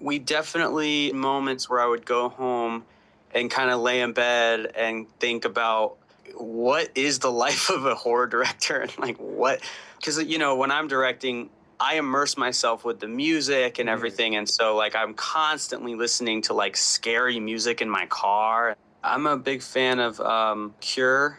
We definitely moments where I would go home and kind of lay in bed and think about what is the life of a horror director and like what, because when I'm directing, I immerse myself with the music and everything, and so like I'm constantly listening to like scary music in my car. I'm a big fan of Cure.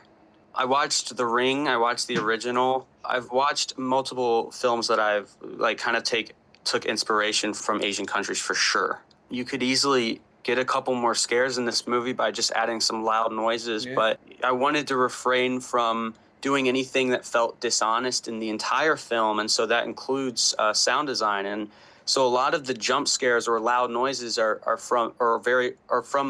I watched The Ring. I watched the original. I've watched multiple films that I've like kind of took inspiration from Asian countries for sure. You could easily get a couple more scares in this movie by just adding some loud noises, but I wanted to refrain from doing anything that felt dishonest in the entire film, and so that includes sound design. And so a lot of the jump scares or loud noises are from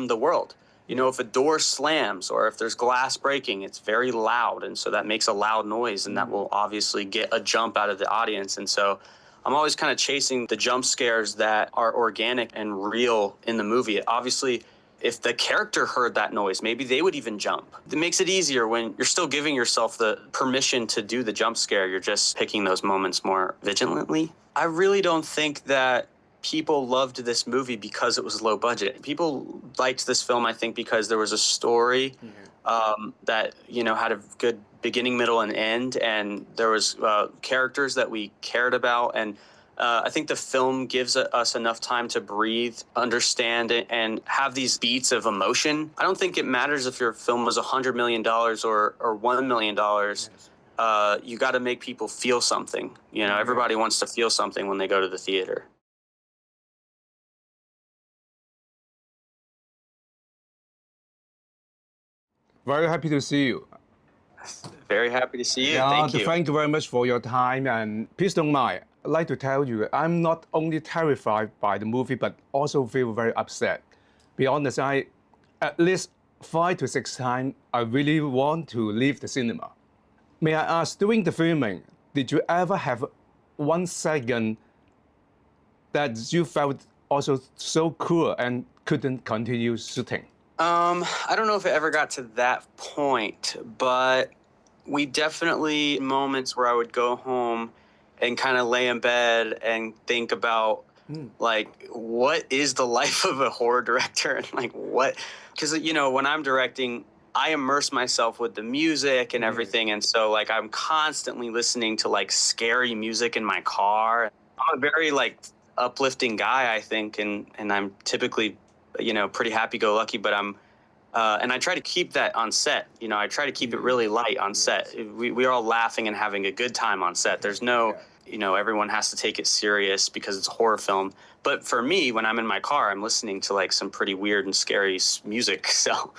the world. If a door slams or if there's glass breaking, it's very loud, and so that makes a loud noise, and that will obviously get a jump out of the audience. And so I'm always kind of chasing the jump scares that are organic and real in the movie. Obviously, if the character heard that noise, maybe they would even jump. It makes it easier when you're still giving yourself the permission to do the jump scare. You're just picking those moments more vigilantly. I really don't think that people loved this movie because it was low budget. People liked this film, I think, because there was a story that had a good beginning, middle, and end, and there was characters that we cared about, and I think the film gives us enough time to breathe, understand it, and have these beats of emotion. I don't think it matters if your film was $100 million or $1 million. You got to make people feel something. Everybody wants to feel something when they go to the theater. Very happy to see you. Very happy to see you. Yeah, Thank you. Thank you very much for your time, and please don't mind. I'd like to tell you, I'm not only terrified by the movie, but also feel very upset. Be honest, at least 5 to 6 times, I really want to leave the cinema. May I ask, during the filming, did you ever have 1 second that you felt also so cruel and couldn't continue shooting? I don't know if it ever got to that point, but we definitely moments where I would go home and kind of lay in bed and think about like what is the life of a horror director and like what, because when I'm directing, I immerse myself with the music and everything, and so like I'm constantly listening to like scary music in my car. I'm a very like uplifting guy, I think, and I'm typically pretty happy-go-lucky, but and I try to keep that on set. I try to keep it really light on set. We're all laughing and having a good time on set. There's no, everyone has to take it serious because it's a horror film. But for me, when I'm in my car, I'm listening to like some pretty weird and scary music, so.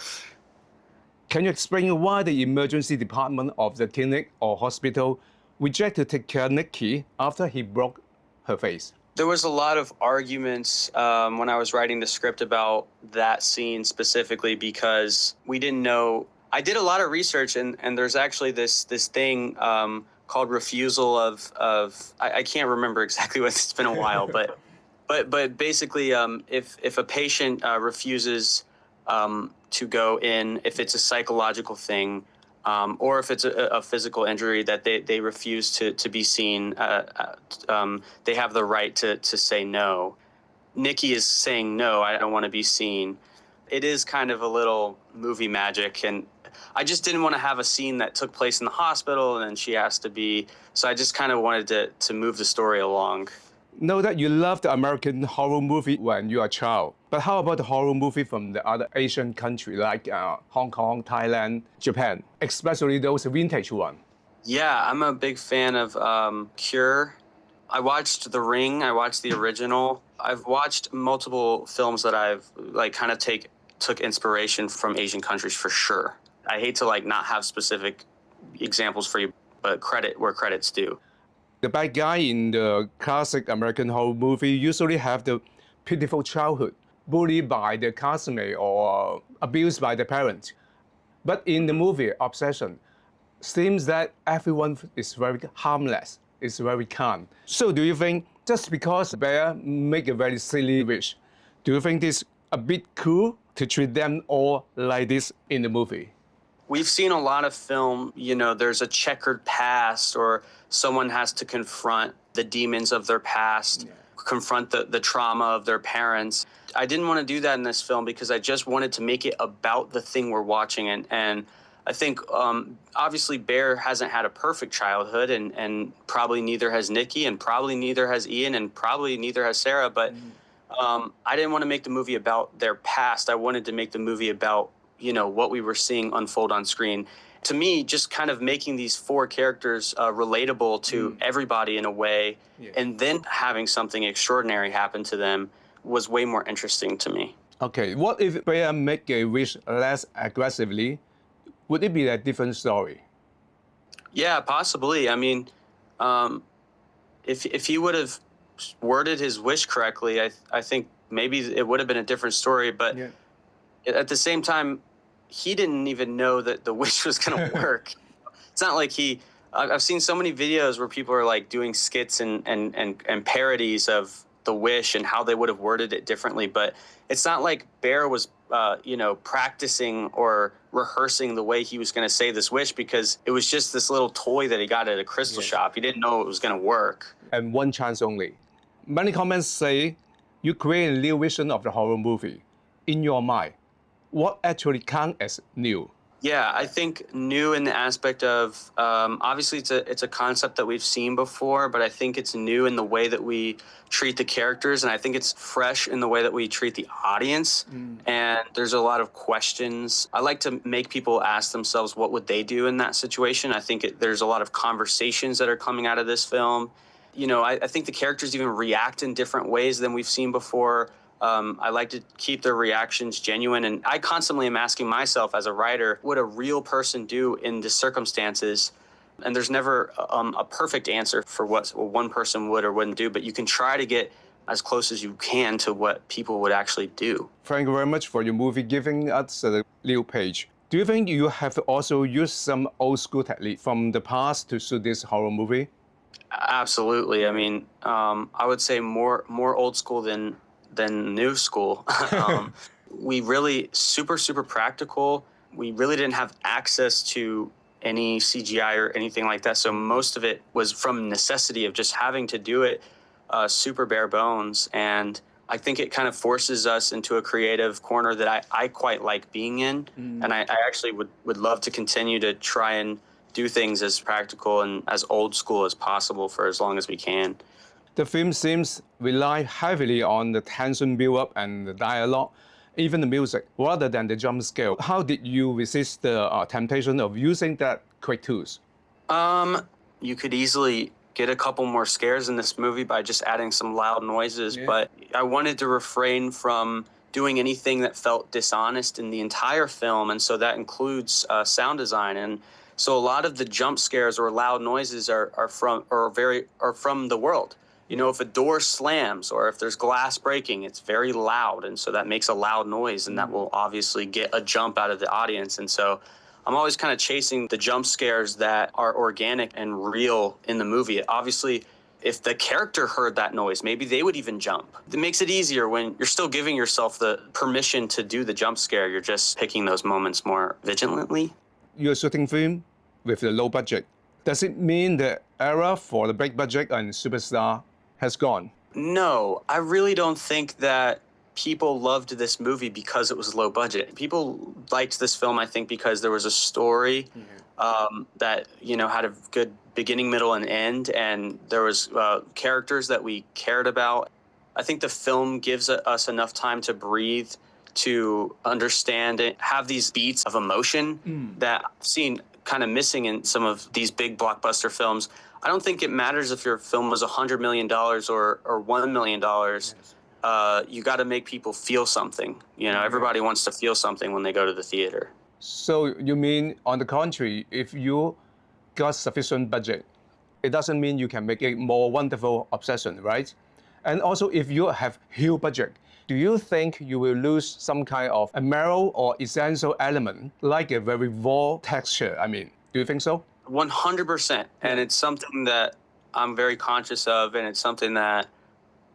Can you explain why the emergency department of the clinic or hospital rejected to take care of Nikki after he broke her face? There was a lot of arguments when I was writing the script about that scene specifically because we didn't know. I did a lot of research, and there's actually this thing called refusal of I can't remember exactly what, it's been a while, but basically if a patient refuses to go in, if it's a psychological thing, or if it's a physical injury that they refuse to be seen, they have the right to say no. Nikki is saying, no, I don't want to be seen. It is kind of a little movie magic, and I just didn't want to have a scene that took place in the hospital and then she has to be, so I just kind of wanted to move the story along. Know that you love the American horror movie when you are a child, but how about the horror movie from the other Asian countries like Hong Kong, Thailand, Japan, especially those vintage ones? Yeah, I'm a big fan of Cure. I watched The Ring. I watched the original. I've watched multiple films that I've like kind of took inspiration from Asian countries for sure. I hate to like not have specific examples for you, but credit where credit's due. The bad guy in the classic American horror movie usually have the pitiful childhood, bullied by the classmate or abused by the parents. But in the movie Obsession, seems that everyone is very harmless, is very calm. So do you think just because the bear make a very silly wish, do you think this a bit cool to treat them all like this in the movie? We've seen a lot of film, there's a checkered past or someone has to confront the demons of their past. confront the trauma of their parents. I didn't want to do that in this film because I just wanted to make it about the thing we're watching. And I think obviously Bear hasn't had a perfect childhood, and probably neither has Nikki, and probably neither has Ian, and probably neither has Sarah. But I didn't want to make the movie about their past. I wanted to make the movie about, what we were seeing unfold on screen. To me, just kind of making these four characters relatable to everybody in a way, and then having something extraordinary happen to them was way more interesting to me. Okay, what if Bear make a wish less aggressively? Would it be a different story? Yeah, possibly. I mean, if he would have worded his wish correctly, I think maybe it would have been a different story. But at the same time, he didn't even know that the wish was going to work. It's not like I've seen so many videos where people are like doing skits and parodies of the wish and how they would have worded it differently. But it's not like Bear was, practicing or rehearsing the way he was going to say this wish, because it was just this little toy that he got at a crystal shop. He didn't know it was going to work. And one chance only. Many comments say you create a new vision of the horror movie. In your mind, what actually counts as new? Yeah, I think new in the aspect of, obviously it's a concept that we've seen before, but I think it's new in the way that we treat the characters, and I think it's fresh in the way that we treat the audience. And there's a lot of questions. I like to make people ask themselves, what would they do in that situation? I think there's a lot of conversations that are coming out of this film. I think the characters even react in different ways than we've seen before. I like to keep their reactions genuine, and I constantly am asking myself as a writer, what a real person do in the circumstances? And there's never a perfect answer for what one person would or wouldn't do, but you can try to get as close as you can to what people would actually do. Thank you very much for your movie giving us a new page. Do you think you have also used some old school technique from the past to shoot this horror movie? Absolutely. I mean, I would say more old school than new school. We really super practical. We really didn't have access to any CGI or anything like that. So most of it was from necessity of just having to do it super bare bones. And I think it kind of forces us into a creative corner that I quite like being in. And I actually would love to continue to try and do things as practical and as old school as possible for as long as we can. The film seems rely heavily on the tension build-up and the dialogue, even the music, rather than the jump scare. How did you resist the temptation of using that quick tools? You could easily get a couple more scares in this movie by just adding some loud noises, but I wanted to refrain from doing anything that felt dishonest in the entire film, and so that includes sound design. And so a lot of the jump scares or loud noises are from the world. If a door slams or if there's glass breaking, it's very loud. And so that makes a loud noise, and that will obviously get a jump out of the audience. And so I'm always kind of chasing the jump scares that are organic and real in the movie. Obviously, if the character heard that noise, maybe they would even jump. It makes it easier when you're still giving yourself the permission to do the jump scare. You're just picking those moments more vigilantly. You're shooting film with a low budget. Does it mean the era for the big budget and superstar has gone? No, I really don't think that people loved this movie because it was low budget. People liked this film, I think, because there was a story that, had a good beginning, middle, and end, and there was characters that we cared about. I think the film gives us enough time to breathe, to understand it, have these beats of emotion that I've seen kind of missing in some of these big blockbuster films. I don't think it matters if your film was $100 million or $1 million. You got to make people feel something. Everybody wants to feel something when they go to the theater. So you mean, on the contrary, if you got sufficient budget, it doesn't mean you can make a more wonderful obsession, right? And also, if you have huge budget, do you think you will lose some kind of a marrow or essential element, like a very raw texture? Do you think so? 100%. And it's something that I'm very conscious of, and it's something that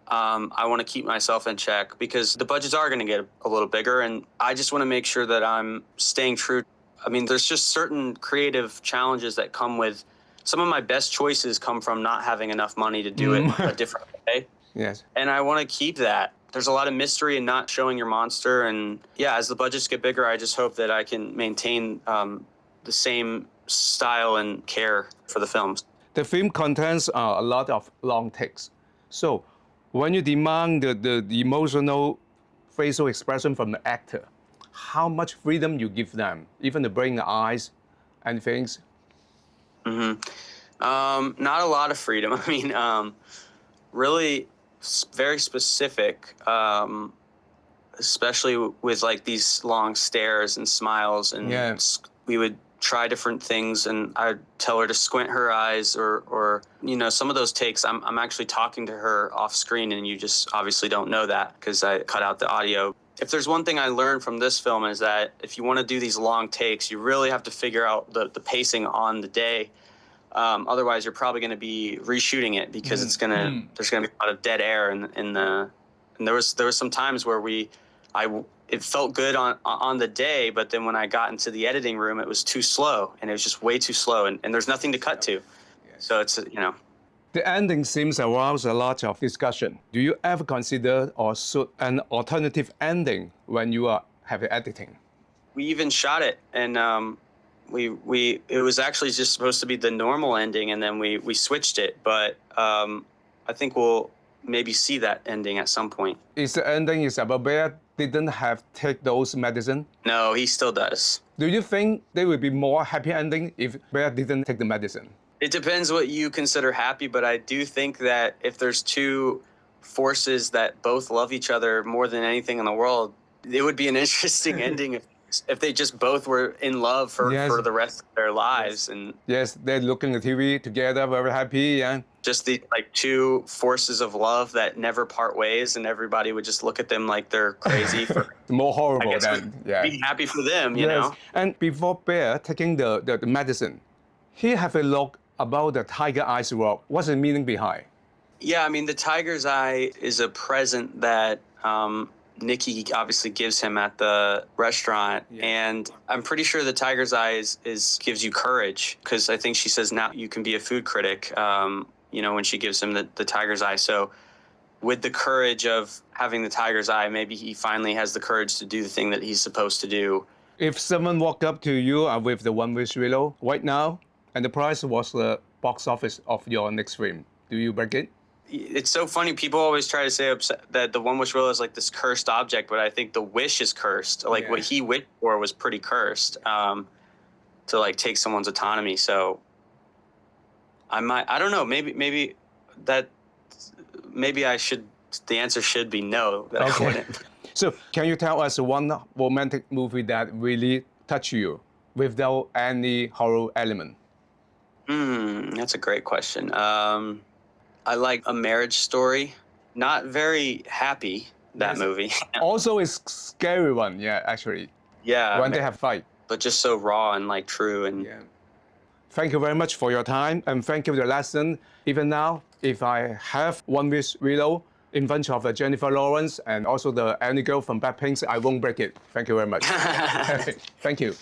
I want to keep myself in check, because the budgets are going to get a little bigger, and I just want to make sure that I'm staying true. There's just certain creative challenges that come with some of my best choices come from not having enough money to do it a different way. Yes. And I want to keep that. There's a lot of mystery in not showing your monster. And yeah, as the budgets get bigger, I just hope that I can maintain the same style and care for the films. The film contains a lot of long takes. So when you demand the emotional facial expression from the actor, how much freedom you give them, even the blink the eyes and things? Not a lot of freedom. I mean, really very specific, especially with like these long stares and smiles. And we would try different things, and I'd tell her to squint her eyes, or some of those takes, I'm actually talking to her off screen, and you just obviously don't know that because I cut out the audio. If there's one thing I learned from this film is that if you want to do these long takes, you really have to figure out the pacing on the day. Otherwise, you're probably going to be reshooting it because there's going to be a lot of dead air and there was some times where it felt good on the day, but then when I got into the editing room, it was too slow, and it was just way too slow, and there's nothing to cut to. So it's, The ending seems arouse a lot of discussion. Do you ever consider or shoot an alternative ending when you are heavy editing? We even shot it, and it was actually just supposed to be the normal ending, and then we switched it, but I think we'll maybe see that ending at some point. Is the ending is about Bear didn't have take those medicine? No, he still does. Do you think there would be more happy ending if Bear didn't take the medicine? It depends what you consider happy, but I do think that if there's two forces that both love each other more than anything in the world, it would be an interesting ending if they just both were in love for the rest of their lives. And yes, they're looking at TV together, very happy, yeah. Just the two forces of love that never part ways, and everybody would just look at them like they're crazy. More horrible than, be happy for them, you know? And before Bear taking the medicine, he have a look about the tiger eyes rock. What's the meaning behind? Yeah, I mean, the tiger's eye is a present that Nikki obviously gives him at the restaurant, and I'm pretty sure the tiger's eye gives you courage, because I think she says now you can be a food critic, when she gives him the tiger's eye. So with the courage of having the tiger's eye, maybe he finally has the courage to do the thing that he's supposed to do. If someone walked up to you with the one-wish willow right now, and the price was the box office of your next film, do you break it? It's so funny. People always try to say that the one wish willow is like this cursed object, but I think the wish is cursed. Like what he wished for was pretty cursed, to like take someone's autonomy. So I don't know. Maybe I should. The answer should be no. That I wouldn't. So can you tell us one romantic movie that really touched you without any horror element? That's a great question. I like A Marriage Story. Not very happy, that movie. Also, it's scary one, actually. Yeah. When they have fight. But just so raw and like true. And Thank you very much for your time, and thank you for the lesson. Even now, if I have one wish willow in front of Jennifer Lawrence and also the any girl from Blackpink, I won't break it. Thank you very much. Thank you.